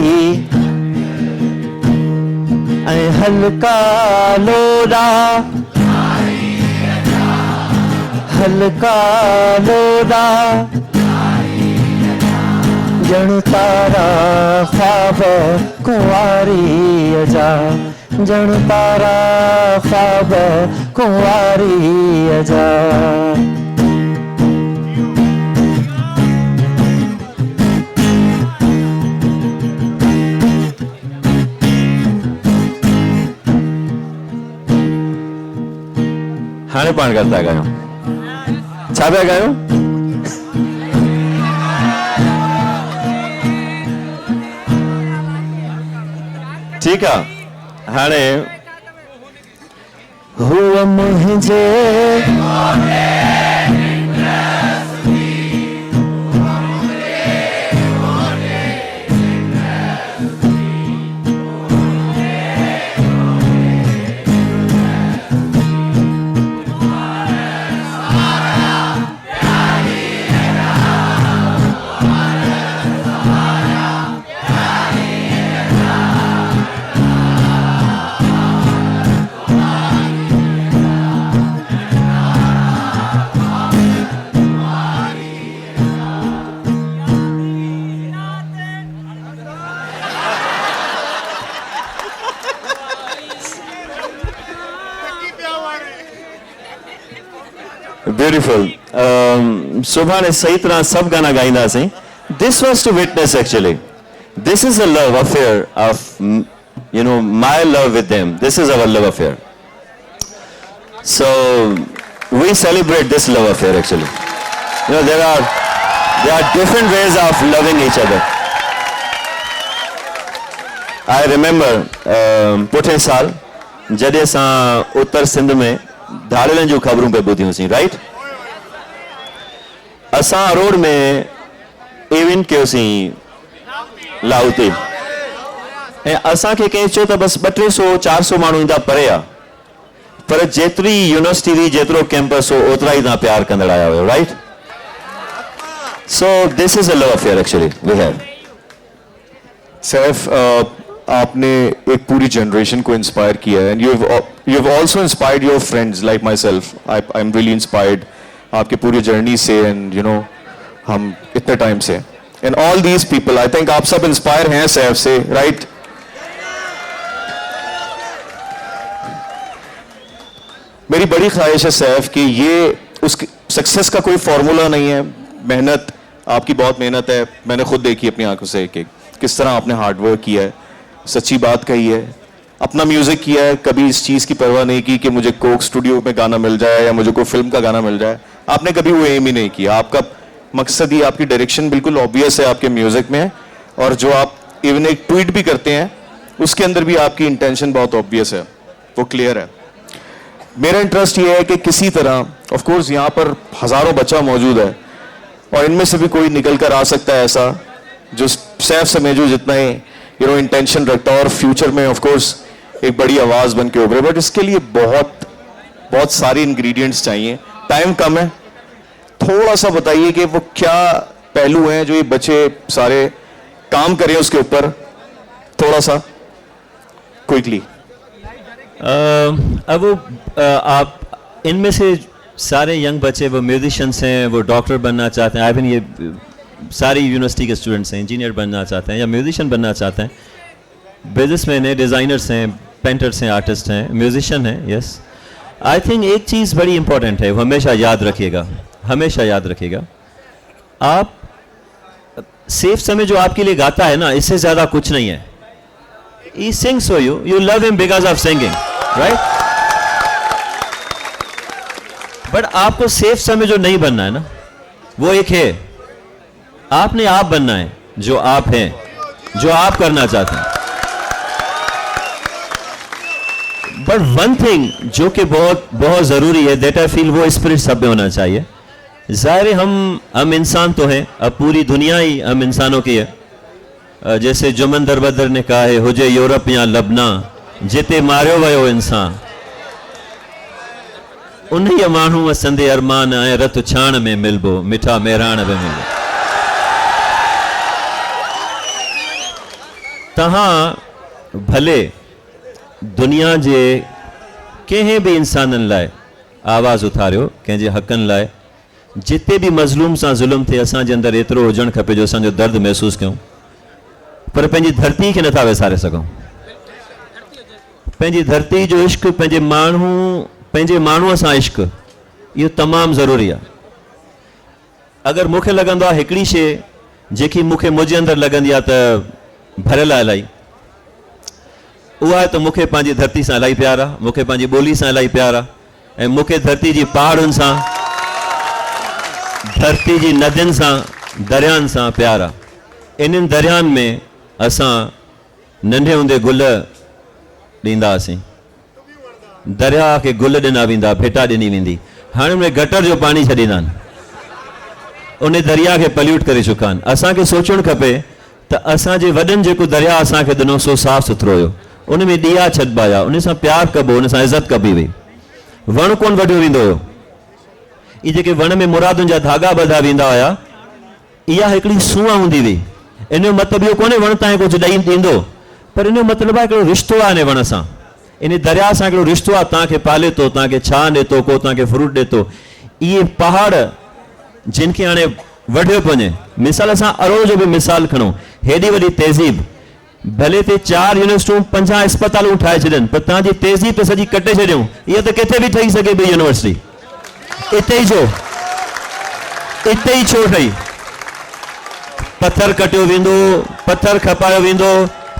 ऐं हल्का लोॾा हल्का लोॾा ॼण तारा ख्वाब कुंवारीअ जा ॼण तारा ख्वाब कुंवारीअ जा हाणे पाण गॾु था ॻायूं छा पिया ॻायूं ठीकु आहे हाणे हुआ मुझे ब्यूटीफुल सुभाणे सही तरह सब गाना गाईंदासीं this was to witness actually this is a love affair of you know my love with them this is our love affair so we celebrate this love affair actually you know there are different ways of loving each other I remember पुठे साल जॾहिं असां उत्तर सिंध में धाड़ेलनि जूं ख़बरूं पे ॿुधियूंसीं right असां road में इवेंट कयोसीं लाहौती ऐं असांखे कंहिं चयो त बसि 200-400 माण्हू ईंदा परे आहे पर जेतिरी यूनिवर्सिटी हुई जेतिरो कैंपस हो ओतिरा ई तव्हां प्यार कंदड़ आया हुयो right so this is a love affair actually we have Saif आपने एक पूरी जनरेशन को इंस्पायर किया है and you have also inspired your friends like myself I am really inspired आपके पूरी जर्नी से एंड यू नो हम इतने टाइम से and all these people I think आप सब इंस्पायर हैं सैफ से राइट मेरी बड़ी ख्वाहिश है सैफ कि ये उस सक्सेस का कोई फॉर्मूला नहीं है मेहनत आपकी बहुत मेहनत है मैंने खुद देखी अपनी आंखों से एक किस तरह आपने हार्डवर्क किया है सच्ची बात कही है अपना म्यूजिक किया है कभी इस चीज़ की परवाह नहीं की कि मुझे कोक स्टूडियो में गाना मिल जाए या मुझे कोई फिल्म का गाना मिल जाए आपने कभी वो एम ही नहीं किया आपका मकसद ही आपकी डायरेक्शन बिल्कुल ऑब्वियस है आपके म्यूजिक में और जो आप इवन एक ट्वीट भी करते हैं उसके अंदर भी आपकी इंटेंशन बहुत ऑब्वियस है वो क्लियर है मेरा इंटरेस्ट ये है कि किसी तरह ऑफ कोर्स यहाँ पर हजारों बच्चा मौजूद है और इनमें से भी कोई निकल कर आ सकता है ऐसा जो सैफ समेजू जितना ही यू नो इंटेंशन रखता है और फ्यूचर में ऑफ कोर्स एक बड़ी आवाज बन के उभरे बट इसके लिए बहुत बहुत सारे इंग्रेडिएंट्स चाहिए टाइम कम है थोड़ा सा बताइए कि वो क्या पहलू हैं जो ये बच्चे सारे काम करें उसके ऊपर थोड़ा सा क्विकली अब वो आप इनमें से सारे यंग बच्चे वो म्यूजिशियंस हैं वो डॉक्टर बनना चाहते हैं आई मीन ये सारी यूनिवर्सिटी के स्टूडेंट्स हैं इंजीनियर बनना चाहते हैं या म्यूजिशियन बनना चाहते हैं बिजनेसमैन हैं डिज़ाइनर्स हैं पेंटर्स हैं आर्टिस्ट हैं म्यूजिशियन हैं यस आई थिंक एक चीज़ बड़ी इंपॉर्टेंट है वो हमेशा याद रखिएगा आप सेफ समय जो आपके लिए गाता है ना इससे ज़्यादा कुछ नहीं है he sings for you you love him because of singing right but आपको सेफ समय जो नहीं बनना है ना वो एक है आपने आप बनना है जो आप हैं जो आप करना चाहते हैं पर वन थिंग जो कि बहुत बहुत ज़रूरी है, दैट आई फील, वो स्पिरिट सब में होना चाहिए। ज़ाहिर है हम इंसान तो हैं, अब पूरी दुनिया ही हम इंसानों की है। जैसे जुमन दरबदर ने कहा है, हुजे यूरोप या लबना, जिते मारियो वियो इंसान, उन ई माण्हू असंदे अरमान ऐं रत छाण में मिलबो, मिठा मेहराण में मिलबो। तहां भले दुनिया जे कंहिं बि इंसाननि लाइ आवाज़ उथारियो, कंहिंजे हक़नि लाइ, जिते भी मज़लूम सां ज़ुल्म थिए, असांजे अंदरि एतिरो हुजणु खपे जो असांजो दर्द महसूस कयूं, पर पंहिंजी धरती खे नथा विसारे सघूं। पंहिंजी धरती जो इश्क, पंहिंजे माण्हूअ सां इश्क, इहो तमामु ज़रूरी आहे। अगरि मूंखे लॻंदो आहे हिकिड़ी शइ जेकी मूंखे मुंहिंजे अंदरि लॻंदी आहे त भरियल आहे इलाही, उहा आहे त मूंखे पंहिंजी धरती सां इलाही प्यार आहे, मूंखे पंहिंजी ॿोली सां इलाही प्यार आहे, ऐं मूंखे धरती जी पहाड़ुनि सां, धरती जी नदियुनि सां, दरियानि सां प्यार आहे। इन्हनि दरियानि में असां नंढे हूंदे गुल ॾींदा हुआसीं, दरिया खे गुल ॾिना वेंदा, भेटा ॾिनी वेंदी। हाणे उन गटर जो पाणी छॾींदा आहिनि, उन दरिया खे पल्यूट करे चुका आहिनि। असांखे सोचणु खपे त असांजे वॾनि जेको दरिया असांखे ॾिनो सो साफ़ सुथरो हुयो, उन में ॾीआ छॾिबा हुआ, उन सां प्यार कबो, उन सां इज़त कबी हुई, वण कोन वढियो वेंदो हुयो। इहे जेके वण में मुरादुनि जा धागा ॿधा वेंदा हुया, इहा हिकिड़ी सूंहं हूंदी हुई। इन जो मतिलबु इहो कोन्हे वण तव्हांखे कुझु ॾेई ॾींदो, पर इन जो मतिलबु आहे हिकिड़ो रिश्तो आहे इन वण सां, इन दरिया सां हिकिड़ो रिश्तो आहे। तव्हांखे पाले थो, तव्हांखे छां ॾिए थो, को तव्हांखे फ्रूट ॾिए थो। इहे पहाड़ जिन खे हाणे वढियो वञे, मिसाल सां अरोड़ जो बि मिसाल खणो, हेॾी वॾी तहज़ीब, भले ते 4 यूनिवर्सिटियूं 50 अस्पतालूं ठाहे छॾनि, पर तव्हांजी तहज़ीब त सॼी कटे छॾियूं। इहा त किथे बि ठही सघे पई यूनिवर्सिटी, इते ई छो ठही? पत्थर कटियो वेंदो, पत्थर खपायो वेंदो,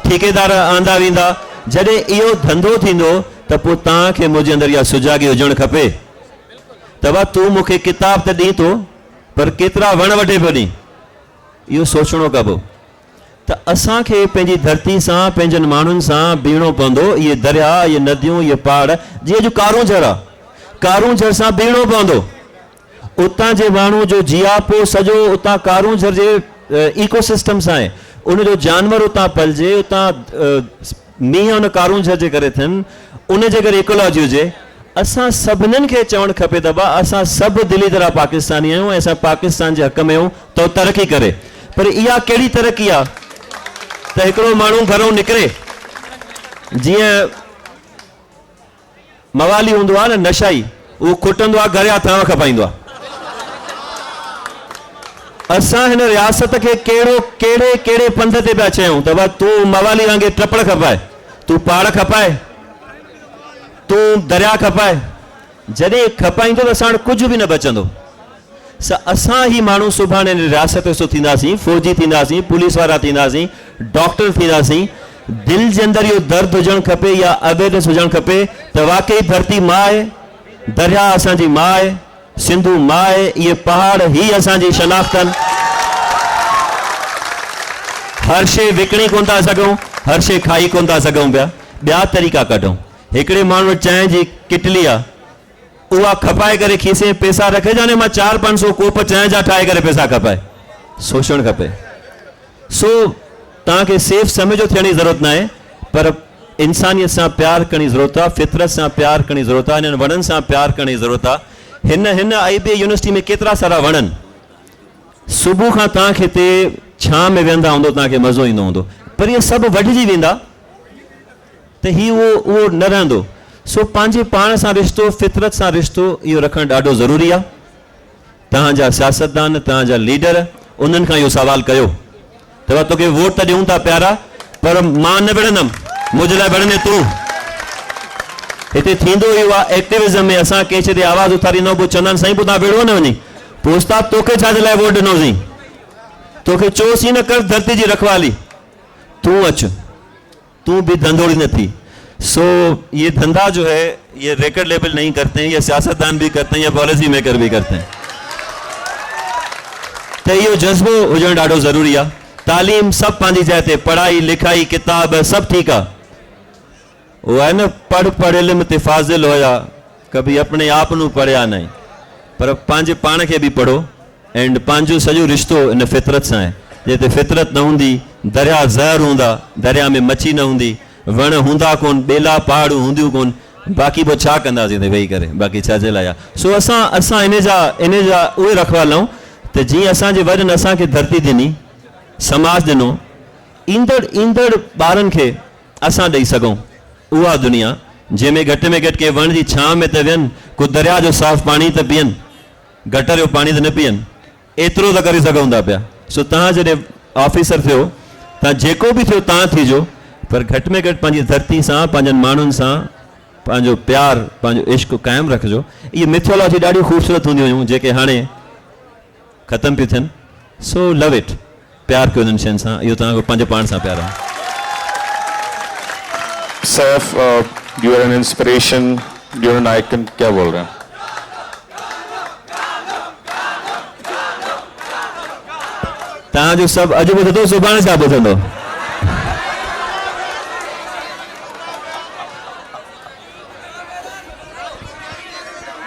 ठेकेदार आंदा वेंदा। जॾहिं इहो धंधो थींदो त पोइ तव्हांखे मुंहिंजे अंदरि इहा सुजागी हुजणु खपे त भाउ तूं मूंखे किताब त ॾीं थो, पर केतिरा वण वढे पियो ॾीं, इहो सोचणो कबो। त असांखे पंहिंजी धरती सां, पंहिंजनि माण्हुनि सां बीहणो पवंदो। इहे दरिया, इहे नदियूं, इहे पहाड़, जीअं जो कारूंझर आहे, कारूंझर सां बीहणो पवंदो। उतां जे माण्हू जो जियापो सॼो उतां कारूंझर जे इकोसिस्टम सां आहे, उनजो जानवर उतां पलिजे, उतां मींहं उन कारूंझर जे करे थियनि, उन जे करे इकोलॉजी हुजे। असां सभिनीनि खे चवणु खपे त भाउ असां सभु दिली तरह पाकिस्तानी आहियूं ऐं असां पाकिस्तान जे हक़ में आहियूं त तरक़ी करे। पर इहा कहिड़ी तरक़ी आहे त हिकिड़ो माण्हू घरों निकिरे, जीअं मवाली हूंदो आहे न, नशाई, उहो खुटंदो आहे, घर जा थांव खपाईंदो आहे। असां हिन रियासत खे कहिड़े पंध ते पिया चयूं त भाउ तूं मवाली वांगुरु टपड़ खपाए, तूं पहाड़ खपाए, तूं दरिया खपाए। जॾहिं खपाईंदो त असां वटि कुझु बि न बचंदो। असां ही माण्हू सुभाणे रियासत जो थींदासीं, फौजी थींदासीं, पुलिस वारा थींदासीं, डॉक्टर थींदासीं। दिलि जे अंदरि इहो दर्द हुजणु खपे या अवेयरनेस हुजणु खपे त वाकई धरती मां आहे, दरिया असांजी मां आहे, सिंधु मां आहे, इहे पहाड़ ही असांजी शनाख़्त आहिनि। हर शइ विकिणी कोन था सघूं, हर शइ खाई कोन था सघूं पिया, ॿिया तरीक़ा कढूं। हिकिड़े माण्हू चांहि जी किटली आहे, उहा खपाए करे खीसे में पैसा रखे, जाने मां 400-500 कोप चांहि जा ठाहे करे पैसा खपाए। सोचणु खपे। सो तव्हांखे सेफ समझो थियण जी ज़रूरत न आहे, पर इंसानियत सां प्यार करण जी ज़रूरत आहे, फितरत सां प्यार करण जी ज़रूरत आहे, इन्हनि वणनि सां प्यार करण जी ज़रूरत आहे। हिन IBA यूनिवर्सिटी में केतिरा सारा वणनि, सुबुह खां तव्हांखे हिते छां में वेहंदा हूंदो, तव्हांखे मज़ो ईंदो हूंदो, पर इहे सभु वढिजी वेंदा त ही उहो न रहंदो। सो पंहिंजे पाण सां रिश्तो, फितरत सां रिश्तो, इहो रखणु ॾाढो ज़रूरी आहे। तव्हांजा सियासतदान, तव्हांजा लीडर, उन्हनि खां इहो सवाल कयो त भाउ तोखे वोट त ॾियूं था प्यारा, पर मां न विढ़ंदमि, मुंहिंजे लाइ विढ़ंदे तूं। हिते थींदो इहो आहे एक्टिविज़म में, असां कंहिं ते आवाज़ उथारींदो, पोइ चवंदा आहिनि साईं पोइ तव्हां विढ़ो न वञी, पोइ उस्ताद तोखे छाजे लाइ वोट ॾिनोसीं, तोखे चयोसीं न कर धरती जी रखवाली, तूं अच, तूं भी धंधोड़ी न थी। सो ये धंधा जो है ये रेकर्ड लेबल नहीं करते हैं, ये सियासतदान भी करते हैं, ये पॉलिसी मेकर भी करते हैं। तो यो जज्बो हुजणु ॾाढो ज़रूरी आहे। तालीम सभु पंहिंजी जाइ ते, पढ़ाई लिखाई किताब सभु ठीकु आहे, वो है न पढ़ इल्म ते फाजिल होया, कभी अपने आप नू पढ़िया नहीं, पर पंहिंजे पाण खे भी पढ़ो एंड पंहिंजो सॼो रिश्तो इन फितरत सां आहे। जिते फितरत न हूंदी, दरिया ज़हर हूंदा, दरिया में मच्छी न हूंदी, वण हूंदा कोन, ॿेला पहाड़ हूंदियूं कोन, बाक़ी पोइ छा कंदासीं हिते वेही करे, बाक़ी छा जे लाइ आहे। सो असां इन जा उहे रखवाला आहियूं त जीअं असांजे वॾनि असांखे धरती ॾिनी, समाज ॾिनो, ईंदड़ ॿारनि खे असां ॾेई सघूं उहा दुनिया जंहिंमें घटि में घटि के वण जी छांव में त विहनि, को दरिया जो साफ़ पाणी त पीअनि, गटर जो पाणी त न पीअनि, एतिरो त करे सघूं था पिया। सो तव्हां जॾहिं ऑफिसर थियो, तव्हां जेको बि थियो तव्हां थीजो, पर घटि में घटि पंहिंजी धरती सां, पंहिंजनि माण्हुनि सां पंहिंजो प्यारु, पंहिंजो इश्क क़ाइमु रखिजो। इहे मिथोलॉजी ॾाढियूं ख़ूबसूरत हूंदियूं हुयूं जेके हाणे ख़तमु पियूं थियनि। सो लव इट, प्यार कयो उन्हनि शयुनि सां, इहो तव्हांखे पंहिंजे पाण सां प्यारु आहे। Saif, you are an inspiration, you are an icon, क्या बोल रहे हैं? तव्हांजो सभु अॼु ॿुधंदो, सुभाणे छा ॿुधंदो?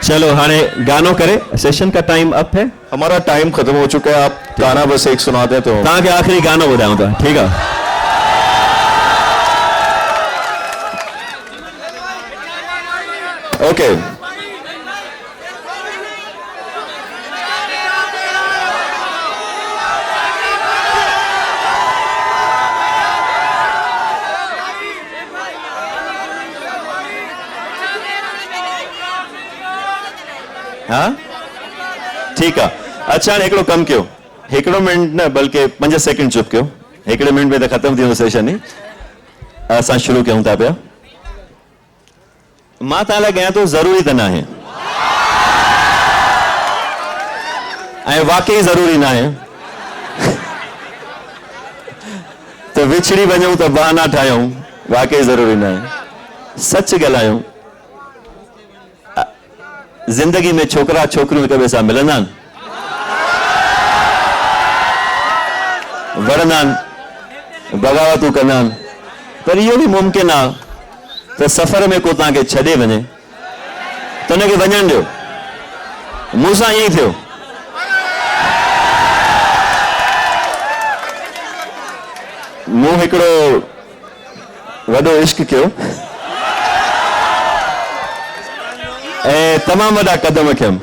चलो हाणे गानो करे, सेशन का टाइम अप है, हमारा टाइम खत्म हो चुका है, आप गाना बस एक सुना दें तो। तव्हांखे आख़िरी गानो ॿुधायूं था, ठीकु आहे? ओके, हाँ ठीक है। अच्छा हाणे हिकिड़ो कमु कयो, हिकिड़ो मिनट न बल्कि 5 सेकंड चुप कयो, हिकिड़े मिनट में त ख़तमु थी वेंदो सेशन ई। असां शुरू कयूं था पिया। मां तव्हां लाइ कयां थो, ज़रूरी त न आहे ऐं वाकई ज़रूरी न आहे त विछड़ी वञूं त बहाना ठाहियूं, वाकई ज़रूरी न आहे। सच ॻाल्हायूं, ज़िंदगी में छोकरा छोकिरियूं हिक ॿिए सां मिलंदा आहिनि, वणंदा आहिनि, बग़ावतूं कंदा आहिनि, पर इहो बि मुमकिन आहे त सफ़र में को तव्हांखे छॾे वञे त हुनखे वञणु ॾियो। मूं सां ईअं ई थियो। मूं हिकिड़ो वॾो इश्क कयो ऐं तमामु वॾा क़दम खयमि,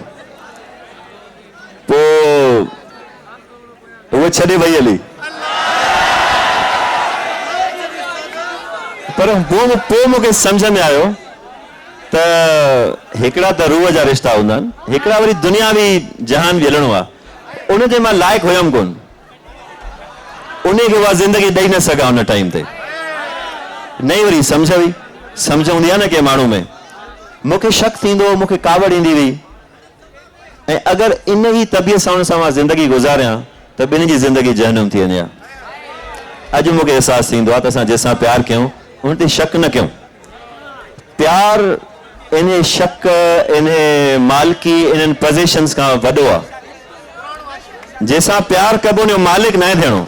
पोइ उहो छॾे वई हली, पर पोइ मूंखे सम्झ में आयो त हिकिड़ा त रूह जा रिश्ता हूंदा आहिनि, हिकिड़ा वरी दुनियावी जहान बि हलणो आहे। उन जे मां लाइक़ु हुयमि कोन, उन खे उहा ज़िंदगी ॾेई न सघां उन टाइम ते। नई वरी सम्झ हुई, सम्झ हूंदी आहे न कंहिं माण्हू में। मूंखे शक थींदो, मूंखे कावड़ ईंदी हुई, ऐं अगरि इन ई तबियत सां उन सां मां ज़िंदगी गुज़ारियां त ॿिन्ही जी ज़िंदगी जहनुम थी वञे। अॼु मूंखे अहसासु थींदो आहे त असां जंहिंसां प्यारु कयूं उन ते शक न कयूं। प्यार इन शक, इन मालिकी, इन्हनि पोज़ीशन्स खां वॾो आहे। जंहिंसां प्यारु कबो उन जो मालिक न आहे थियणो,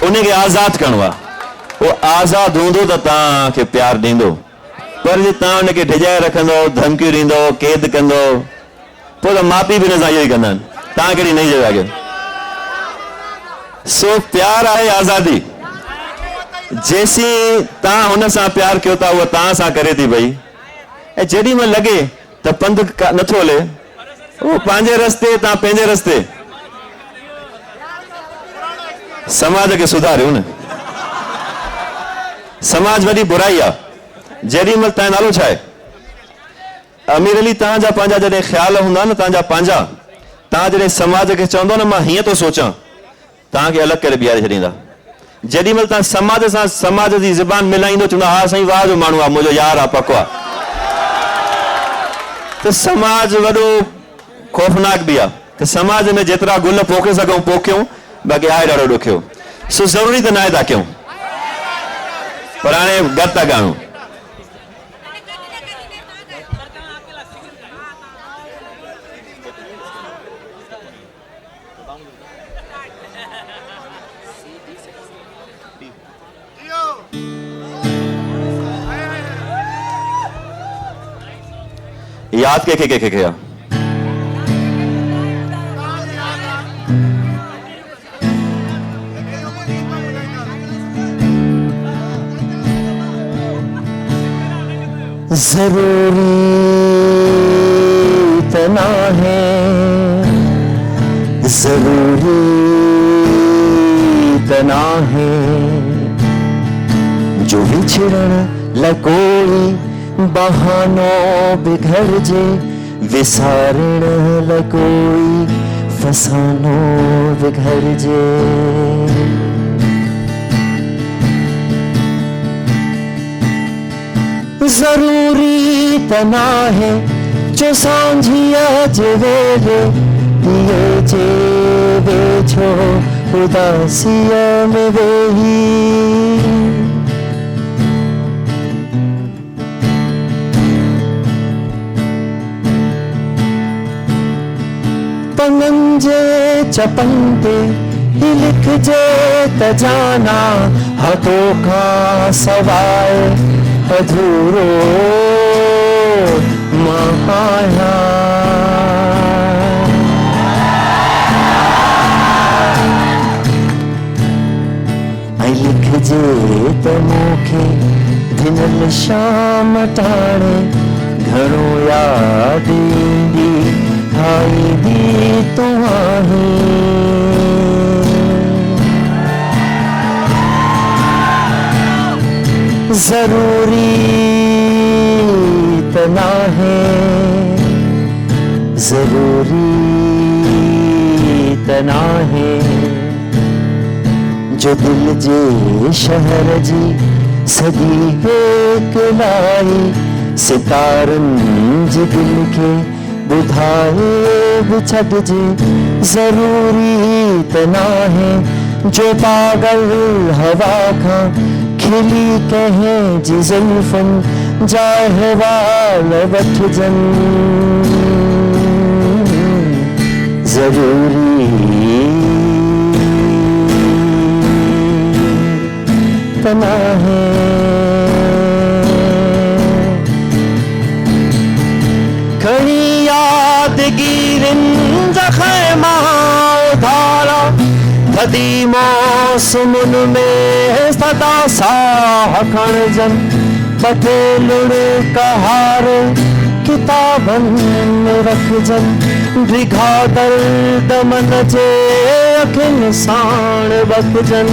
उनखे आज़ादु करिणो आहे। वो आज़ाद हूंदो त तव्हांखे प्यारु ॾींदो, पर जे तव्हां हुनखे डिॼाए रखंदो, धमकियूं ॾींदो, क़ैद कंदो, पोइ त माउ पीउ बि हिन सां इहो ई कंदा आहिनि। तव्हां कहिड़ी नई जॻह कयो। सो प्यारु आहे आज़ादी। जेसीं तव्हां हुन सां प्यारु कयो था, उहा तव्हां सां करे थी पई, ऐं जेॾी महिल लॻे त पंधु नथो हले, उहो पंहिंजे रस्ते, तव्हां पंहिंजे रस्ते। समाज खे सुधारियो न। समाज वॾी बुराई आहे। जेॾी महिल तव्हांजो नालो छा आहे? अमीर अली, तव्हांजा पंहिंजा जॾहिं ख़्याल हूंदा न, तव्हांजा पंहिंजा, तव्हां जॾहिं समाज खे चवंदो न मां हीअं थो सोचां, तव्हांखे अलॻि करे बीहारे छॾींदा। जेॾी महिल तव्हां समाज सां समाज जी ज़बान मिलाईंदो, चवंदा हा साईं वाह जो माण्हू आहे, मुंहिंजो यार आहे, पको आहे, त समाज वॾो ख़ौफ़नाक बि आहे। त समाज में जेतिरा गुल पोखे सघूं पोखियूं, बाक़ी आहे ॾाढो ॾुखियो। सो ज़रूरी त न आहे था कयूं, पर हाणे गत था ॻाणूं। याद के कया जरूरी इतना है, जरूरी इतना है, जो विछड़न लकोड़ी बहानों बिघड़ जे, विसारण लकोड़ी फसानों बिघड़ जे। जरूरी तना है जो सांझिया जवेले पिए जे बेछो उदासिया में वेही। पंगंजे चपंते ही लिख जे तजाना, हाथों का सवाए अधूरो महाया। आई लिख जे त मूंखे दिनल शाम टाणे, घणो याद ईंदी आई दी तव्हां। जरूरी इतना है, जरूरी इतना है, जो दिल जे शहर जी सदी एक लाई, सितारन जे दिल के बुधाए बिछड़ जे। जरूरी इतना है, जो पागल हवा का खिली कहे जी जुल्फन जाए वाल बठ जन। जरूरी तना है, खड़ी यादगिरिन जखैमा धारा, थदी मौसमुन में सदा साह खणजन। पटेलुड़ कहार किताबन में रखजन, रिघा दर्द मन जे अखिन साण बखजन।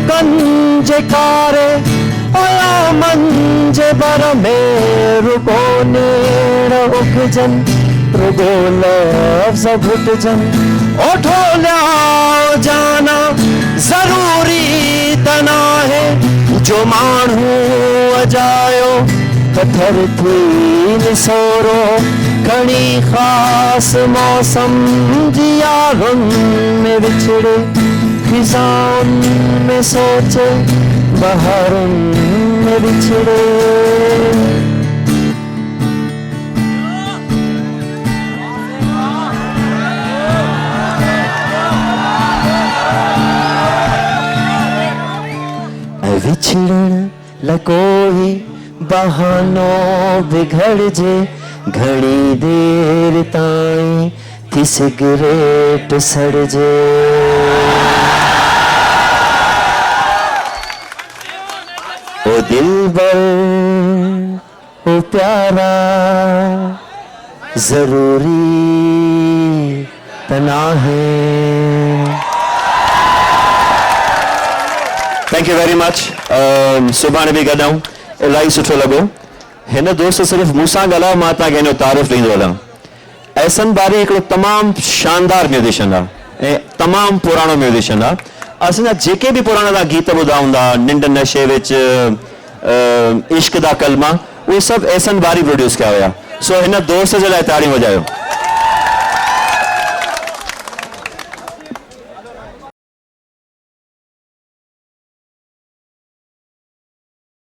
कंजे कारे ओया मंजे बर में रुगो नेड़ उखजन, रुगो लफ्ज़ घुटजन। ओठो लिया जाना जरूरी तना है, जो माण्हू अजायो पत्थर थी निसोरो, घणी खास मौसम जियारुन में विछड़े, खिजान में सोचे बहारुन में बिछड़े। विछड़न लकोई बहानों बिगड़ जे, घड़ी देर ताई थी सिगरेट सड़ जे। ओ दिलबर ओ प्यारा जरूरी तना है। Thank you very much. सुभाणे बि गॾूं, इलाही सुठो लॻो। हिन दोस्त सिर्फ़ु मूंसां ॻाल्हायो, मां तव्हांखे हिन जो तारीफ़ ॾींदो हलां। एहसन बारी हिकिड़ो तमामु शानदार म्यूज़िशियन आहे ऐं तमामु पुराणो म्यूज़िशियन आहे। असांजा जेके बि पुराणा तव्हां गीत ॿुधा हूंदा, निंड नशे विच, इश्क दा कलमा, उहे सभु एहसन बारी प्रोड्यूस कया हुया। सो हिन दोस्त जे लाइ ताड़ियूं वॼायो।